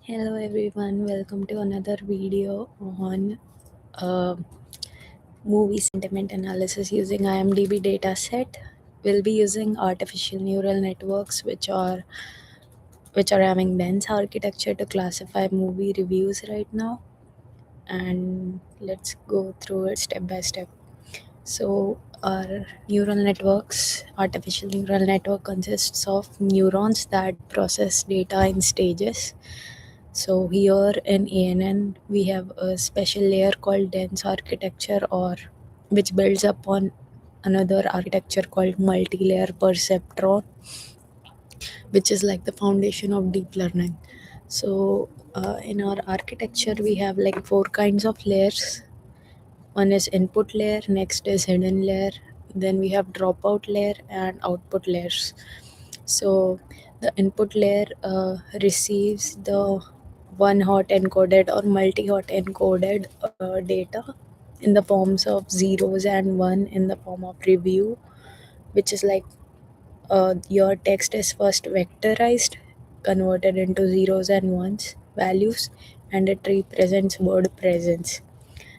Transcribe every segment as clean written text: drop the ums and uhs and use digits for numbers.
Hello everyone, welcome to another video on uh, movie sentiment analysis using IMDB dataset. We'll be using artificial neural networks which are having dense architecture to classify movie reviews right now, and let's go through it step by step. So our artificial neural network consists of neurons that process data in stages. So here in ANN, we have a special layer called dense architecture, or which builds upon another architecture called multi-layer perceptron, which is like the foundation of deep learning. So in our architecture, we have like four kinds of layers. One is input layer, next is hidden layer, then we have dropout layer and output layers. So the input layer receives the one hot encoded or multi hot encoded data in the forms of zeros and one in the form of review, which is like your text is first vectorized, converted into zeros and ones values, and it represents word presence.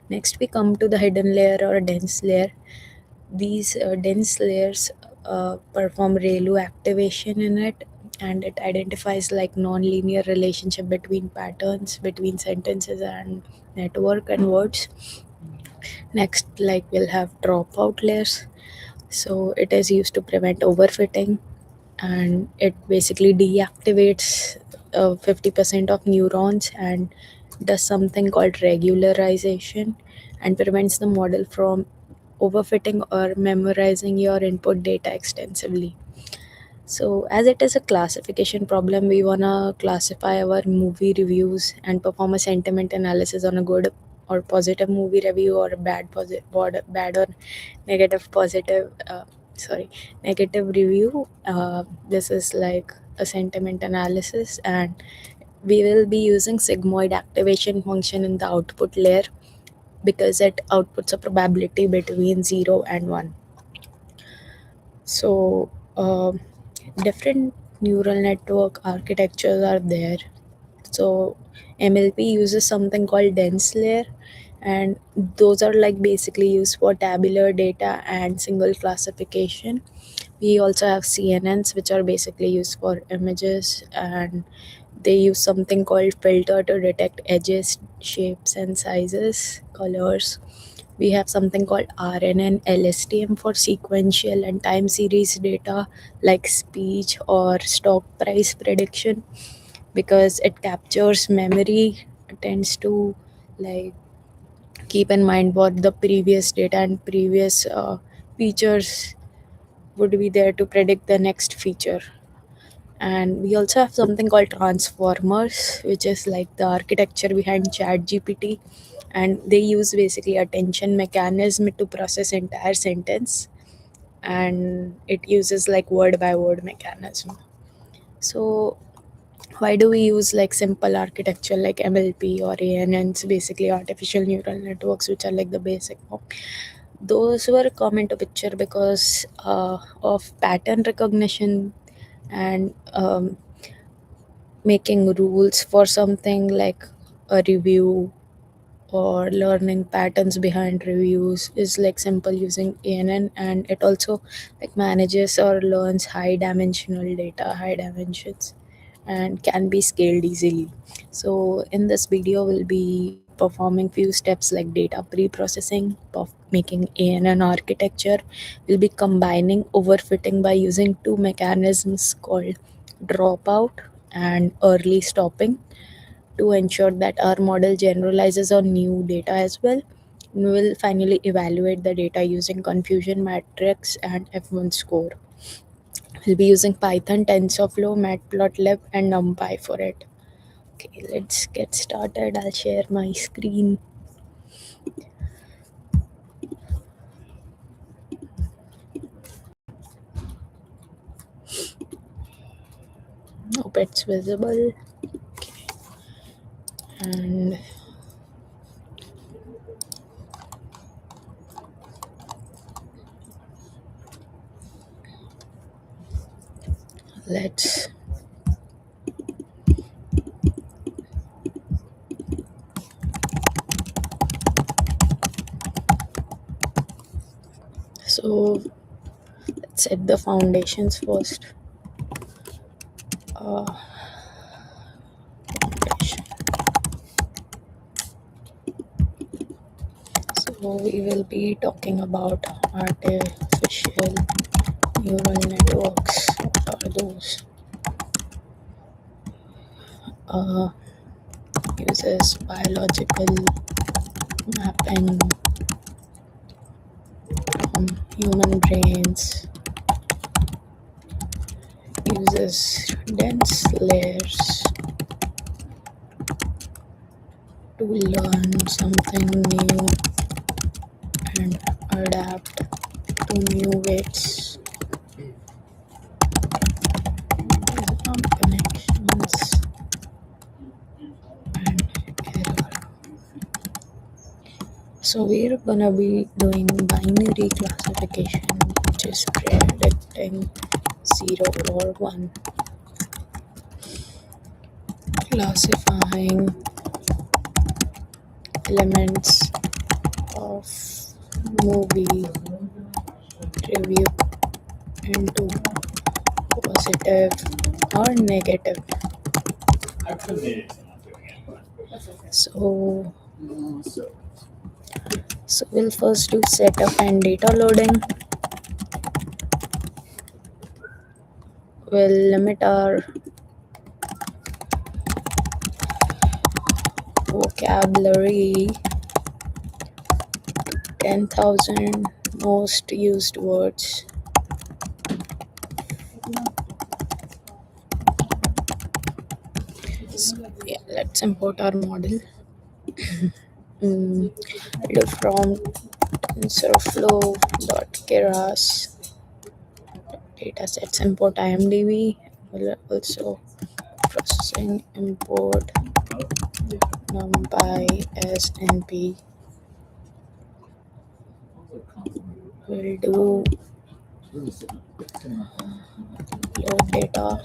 Next, we come to the hidden layer or dense layer. These dense layers perform ReLU activation in it, and it identifies like non-linear relationship between patterns, between sentences and network and words. Next, like we'll have dropout layers. So it is used to prevent overfitting, and it basically deactivates 50% of neurons and does something called regularization and prevents the model from overfitting or memorizing your input data extensively. So, as it is a classification problem, we wanna classify our movie reviews and perform a sentiment analysis on a good or positive movie review or a bad or negative positive. Sorry, negative review. This is like a sentiment analysis, and we will be using sigmoid activation function in the output layer because it outputs a probability between 0 and 1. So, different neural network architectures are there. So, MLP uses something called dense layer, and those are like basically used for tabular data and single classification. We also have CNNs, which are basically used for images, and they use something called filter to detect edges, shapes, and sizes, colors. We have something called RNN LSTM for sequential and time series data like speech or stock price prediction because it captures memory, tends to like keep in mind what the previous data and previous features would be there to predict the next feature. And we also have something called transformers, which is like the architecture behind ChatGPT, and they use basically attention mechanism to process entire sentence, and it uses like word by word mechanism. So why do we use like simple architecture like MLP or ANNs, basically artificial neural networks, which are like the basic form? Those were come into picture because of pattern recognition and making rules for something like a review or learning patterns behind reviews is like simple using ANN, and it also like manages or learns high dimensional data, high dimensions, and can be scaled easily. So in this video we'll be performing few steps like data pre-processing, making ANN architecture. We'll be combining overfitting by using two mechanisms called dropout and early stopping to ensure that our model generalizes on new data as well. We will finally evaluate the data using confusion matrix and F1 score. We'll be using Python, TensorFlow, Matplotlib, and NumPy for it. Okay, let's get started. I'll share my screen. Hope it's visible. And let's So let's set the foundations first. Foundation. So we will be talking about artificial neural networks. What are those? Uses biological mapping from human brains, uses dense layers to learn something new and adapt to new weights. Connections and error. So we're gonna be doing binary classification, which is predicting 0 or 1. Classifying elements of movie review into positive or negative. So we'll first do setup and data loading. We'll limit our vocabulary 10,000 most used words. So, yeah, let's import our model. We'll do from tensorflow.keras datasets import IMDB. We'll also processing import numpy as np. We'll do load data,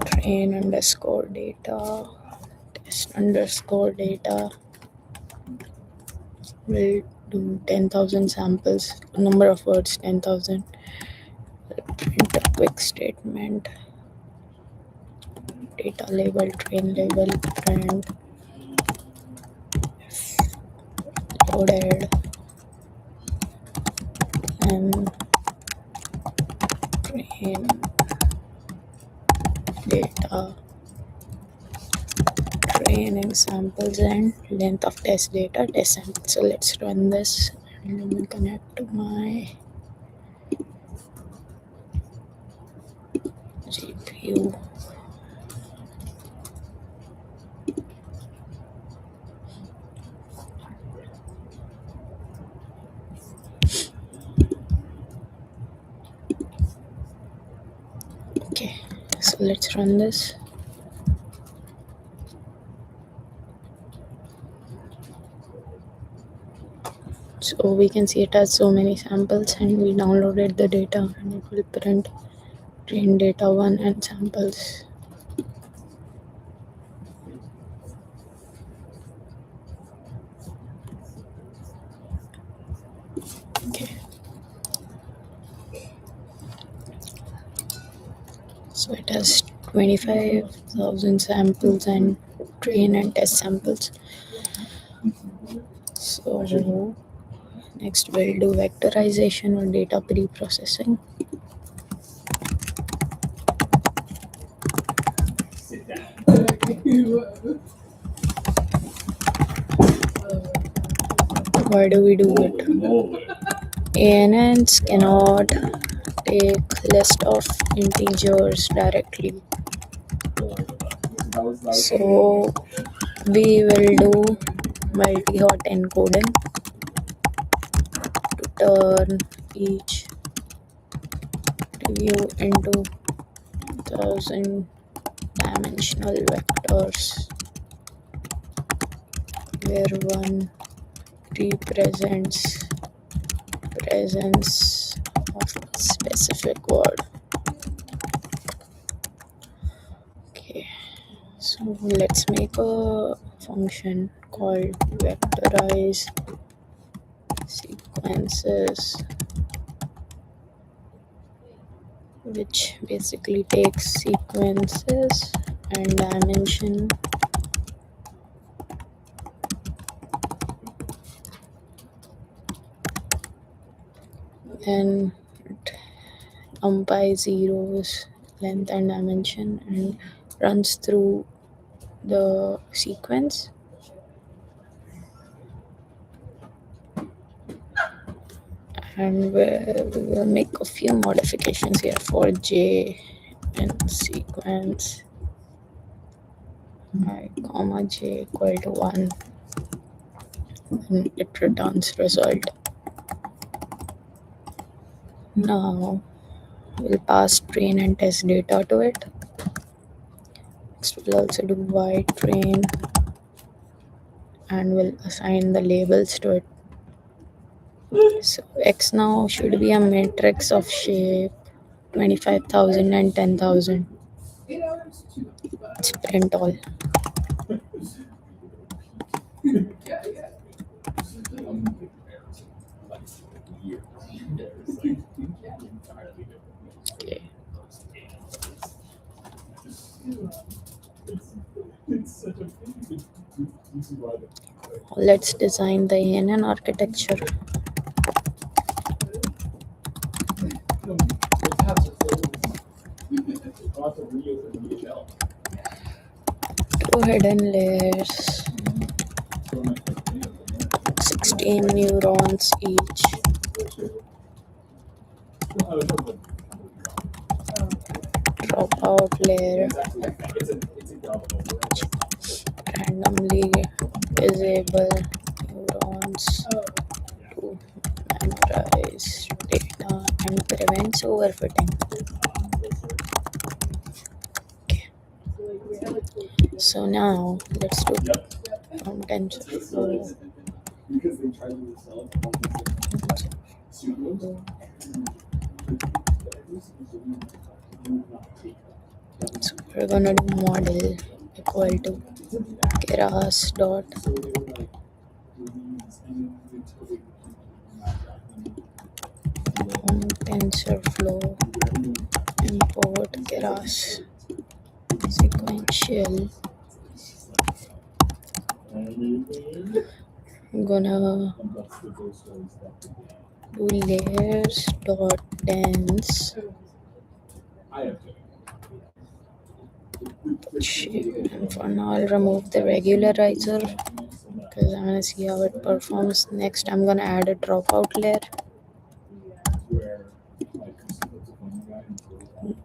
train underscore data, test underscore data. We'll do 10,000 samples, number of words 10,000. Print a quick statement, data label, train label, print loaded and train data, training samples and length of test data, test sample. So let's run this and let me connect to my GPU. Okay, so let's run this. So we can see it has so many samples and we downloaded the data and it will print train data 1 and samples. Okay. So it has 25,000 samples and train and test samples. So next we'll do vectorization or data pre-processing. Why do we do it? ANNs cannot take list of integers directly. So we will do multi-hot encoding to turn each view into 1,000-dimensional vectors, where one represents presence of a specific word. Okay, so let's make a function called vectorize sequences, which basically takes sequences and dimension and by zeros, length and dimension, and runs through the sequence. And we will make a few modifications here for j and sequence I comma j equal to 1, and it returns result. Now we'll pass train and test data to it. Next we'll also do y train and we'll assign the labels to it. So x now should be a matrix of shape 25,000 and 10,000. Let's print all. Okay. Let's design the ANN architecture. Two hidden layers, 16 neurons each. Dropout layer, randomly disable neurons to memorize data and prevents overfitting. Okay. So now let's do from TensorFlow. So we're gonna do model equal to keras dot from TensorFlow import keras sequential. I'm gonna do layers dot dense shape, and for now I'll remove the regularizer because I'm gonna see how it performs. Next I'm gonna add a dropout layer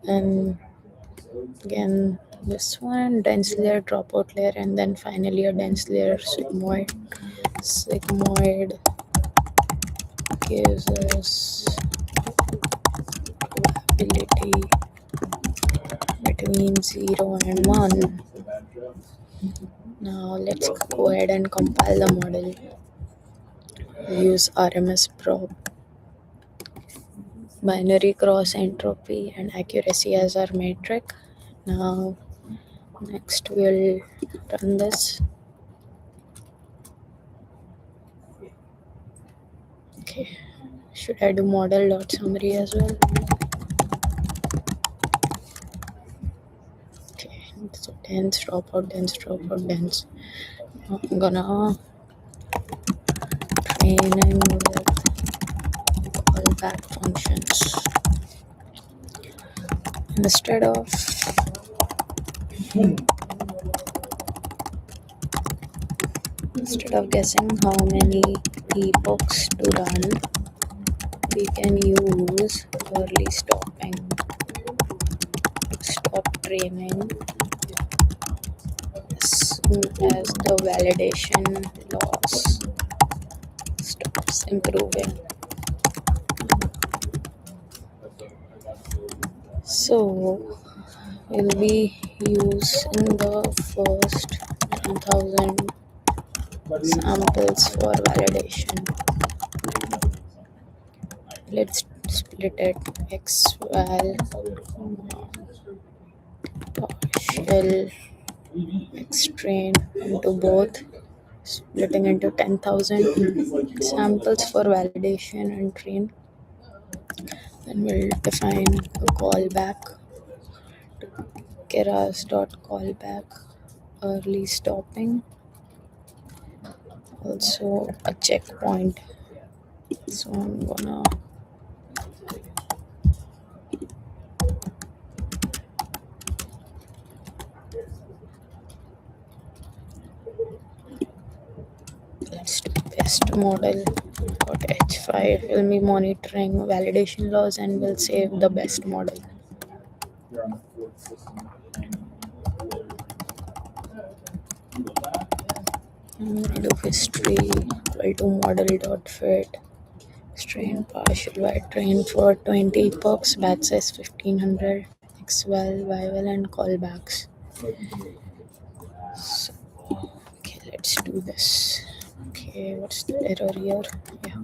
and again this one dense layer, dropout layer, and then finally a dense layer sigmoid. Sigmoid gives us probability between 0 and 1. Now let's go ahead and compile the model. Use RMS probe, binary cross entropy and accuracy as our metric. Now next we'll run this. Okay, should I do model.summary as well? Okay, so dense, dropout, dense, dropout, dense. Now I'm gonna training with callback functions. Instead of guessing how many epochs to run, we can use early stopping. Stop training as soon as the validation loss stops improving. So we'll be using the first 10,000 samples for validation. Let's split it xval partial xtrain into both splitting into 10,000 samples for validation and train. Then we'll define a callback, keras.callback, early stopping, also a checkpoint. So I'm gonna let's do best model h5 will be monitoring validation loss and will save the best model. I'm gonna do history equal to model.fit strain partial white train for 20 epochs, batch size 1500, xval, yval, and callbacks. So, okay, let's do this. Okay, what's the error here? Yeah,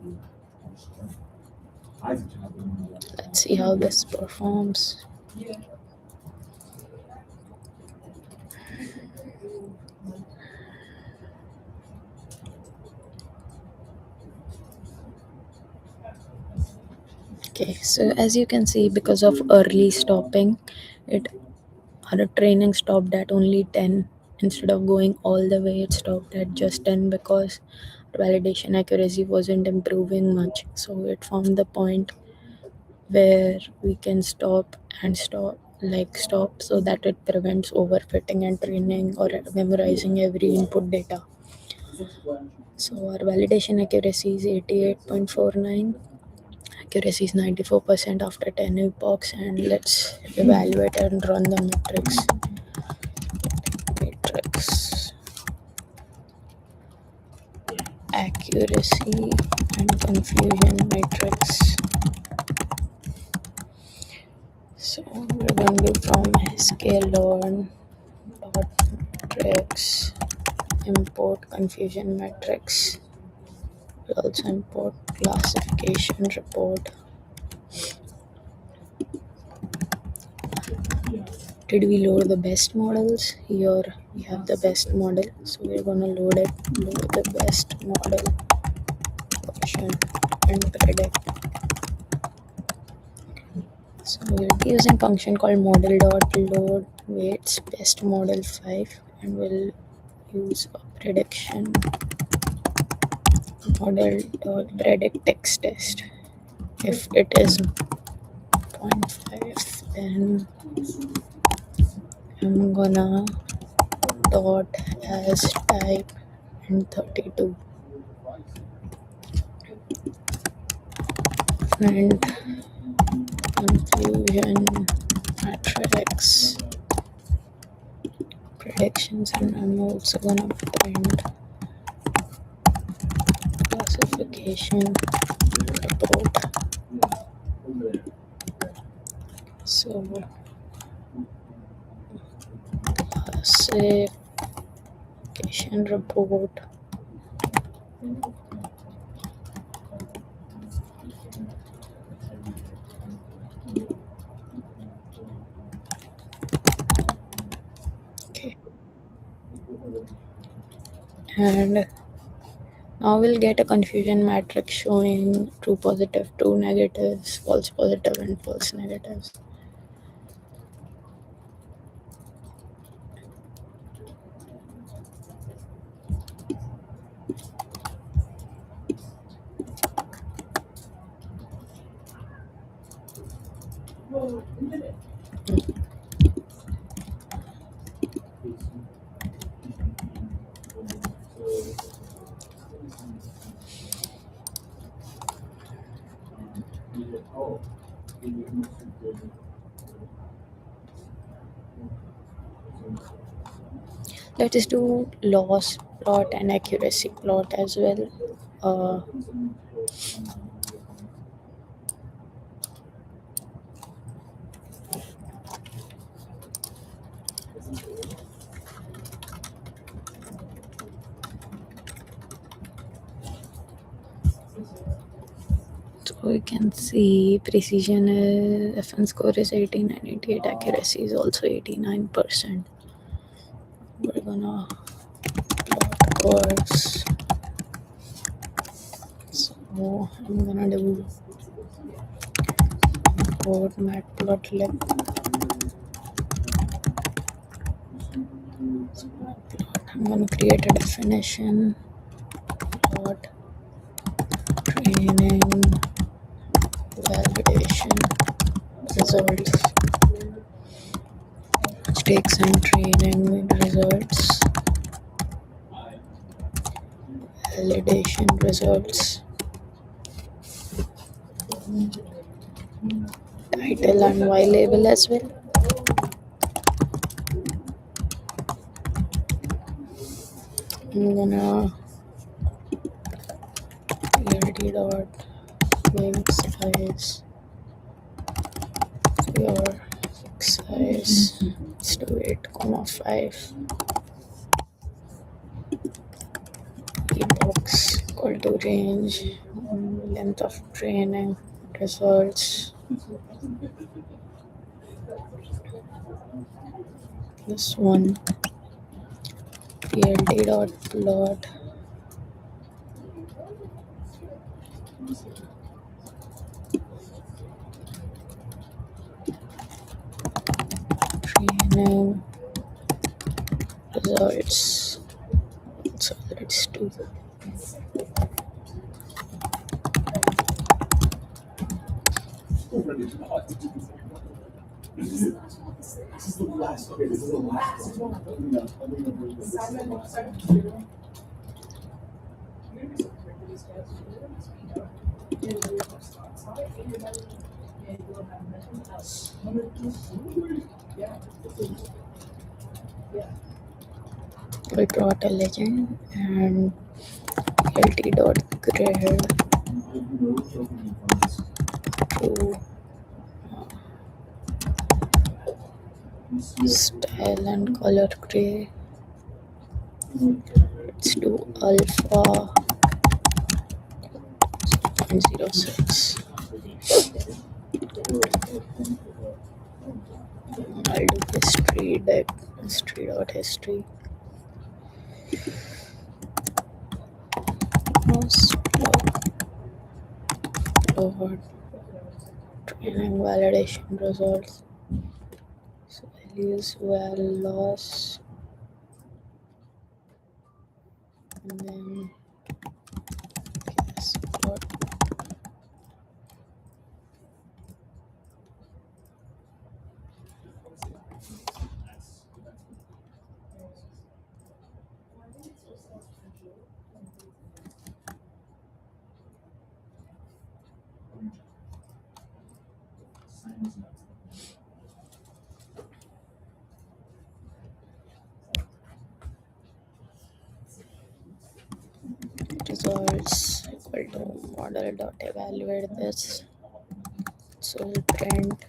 let's see how this performs. Okay, so as you can see, because of early stopping, it our training stopped at only 10 instead of going all the way. It stopped at just 10 because validation accuracy wasn't improving much. So it found the point where we can stop and stop so that it prevents overfitting and training or memorizing every input data. So our validation accuracy is 88.49. Accuracy is 94% after 10 epochs, and let's evaluate and run the matrix accuracy and confusion matrix. So we're going to do from sklearn dot matrix import confusion matrix. We'll also import classification report. Did we load the best models? Here we have the best model, so we're gonna load the best model version and predict. So we'll be using function called model.load weights best model 5, and we'll use a prediction model.predict text test. If it is 0.5, then I'm gonna dot as type and 32 and confusion matrix predictions, and I'm also gonna print classification report. So classification report okay, and now we'll get a confusion matrix showing true positive, true negatives, false positive, and false negatives. Let us do loss plot and accuracy plot as well. So we can see precision is FN score is 8988, accuracy is also 89%. We're gonna plot course. So I'm gonna do import matplotlib. I'm gonna create a definition. Plot training validation results, which takes some training results, validation results, title and y label as well. I'm gonna pld dot wing size your size. Let's do 8,5. Box equal to range, length of training results. This one pld dot plot training results. So let's do we brought a legend and lt dot grade to style and color gray. Let's do alpha 0.06. I'll do history dot history. Plot training validation results. So I'll use val loss and then yes, plot. Results equal to model dot evaluate this. So we'll print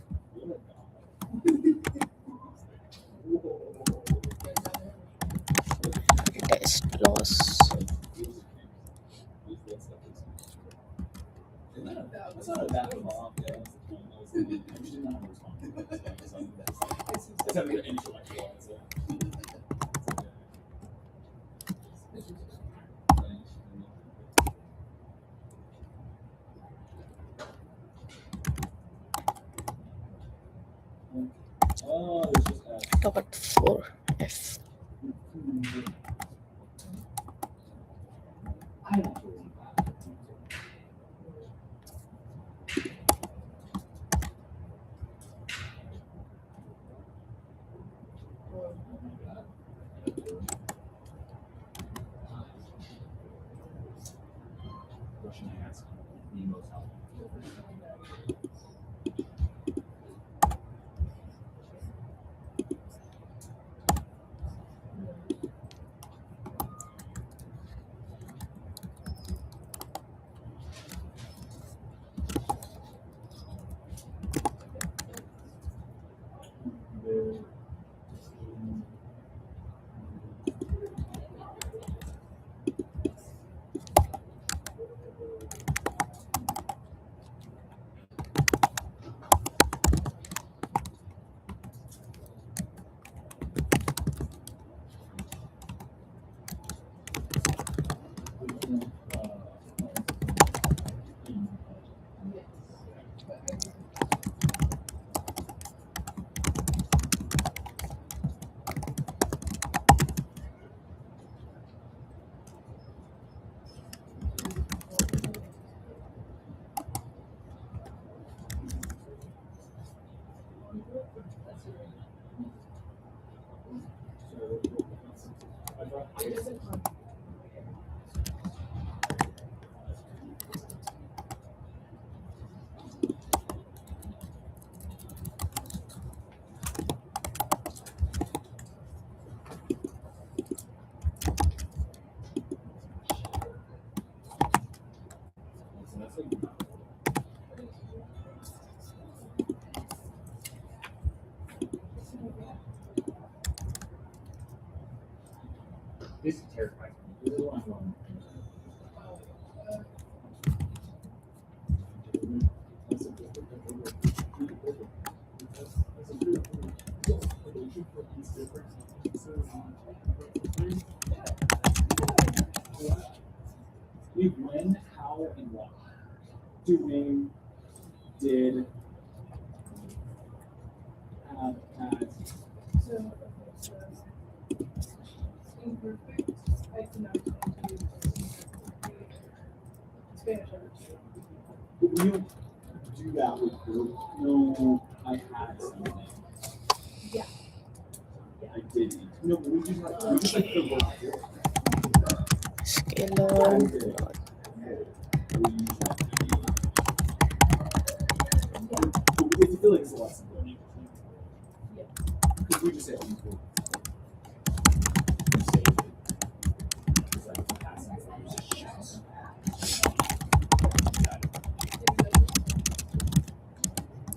test loss. Dot 4f. Scalar plot.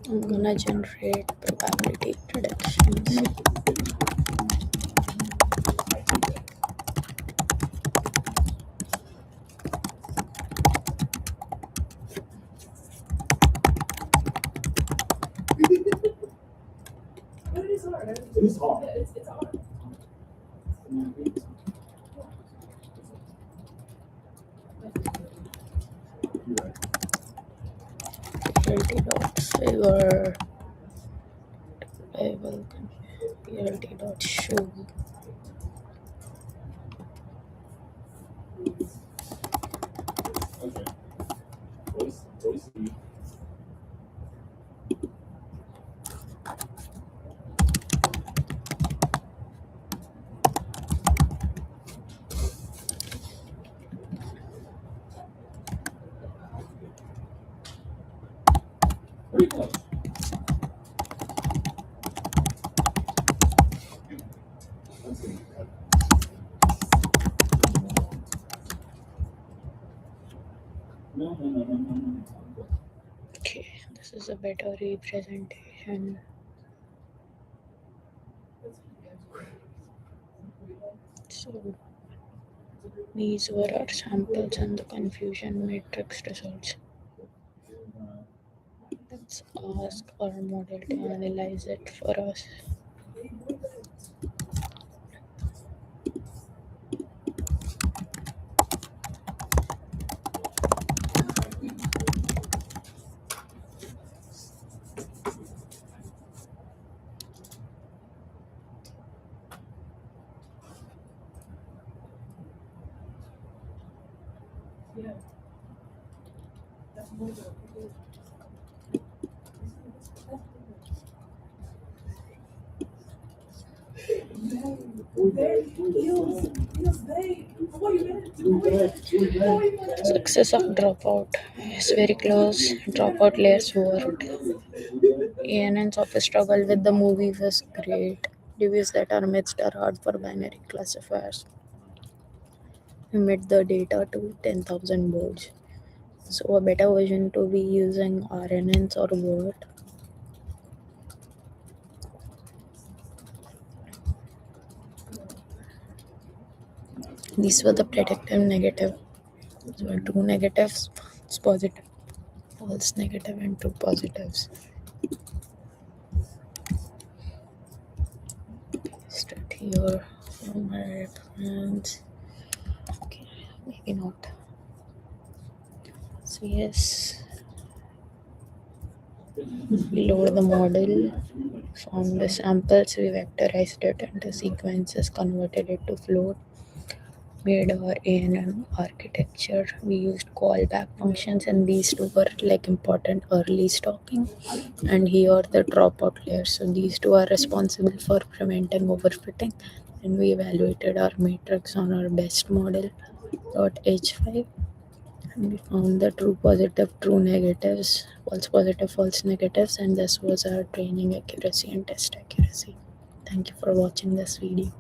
I'm gonna generate probability predictions. PLT dot figure label PLT dot show. Okay, this is a better representation. So these were our samples and the confusion matrix results. Let's ask our model to analyze it for us. Success of dropout is very close. Dropout layers worked. ANN's office struggle with the movie was great. Reviews that are mixed are hard for binary classifiers. Emit the data to 10,000 words. So a better version to be using RNNs or Word. These were the predictive negative. So two negatives, false positive, false negative, and two positives. Start here from my reference. Okay, maybe not. So yes, we load the model, found the samples, we vectorized it into sequences, converted it to float, made our ANN architecture. We used callback functions, and these two were like important early stopping. And here the dropout layers. So these two are responsible for preventing overfitting. And we evaluated our matrix on our best model .h5. And we found the true positive, true negatives, false positive, false negatives, and this was our training accuracy and test accuracy. Thank you for watching this video.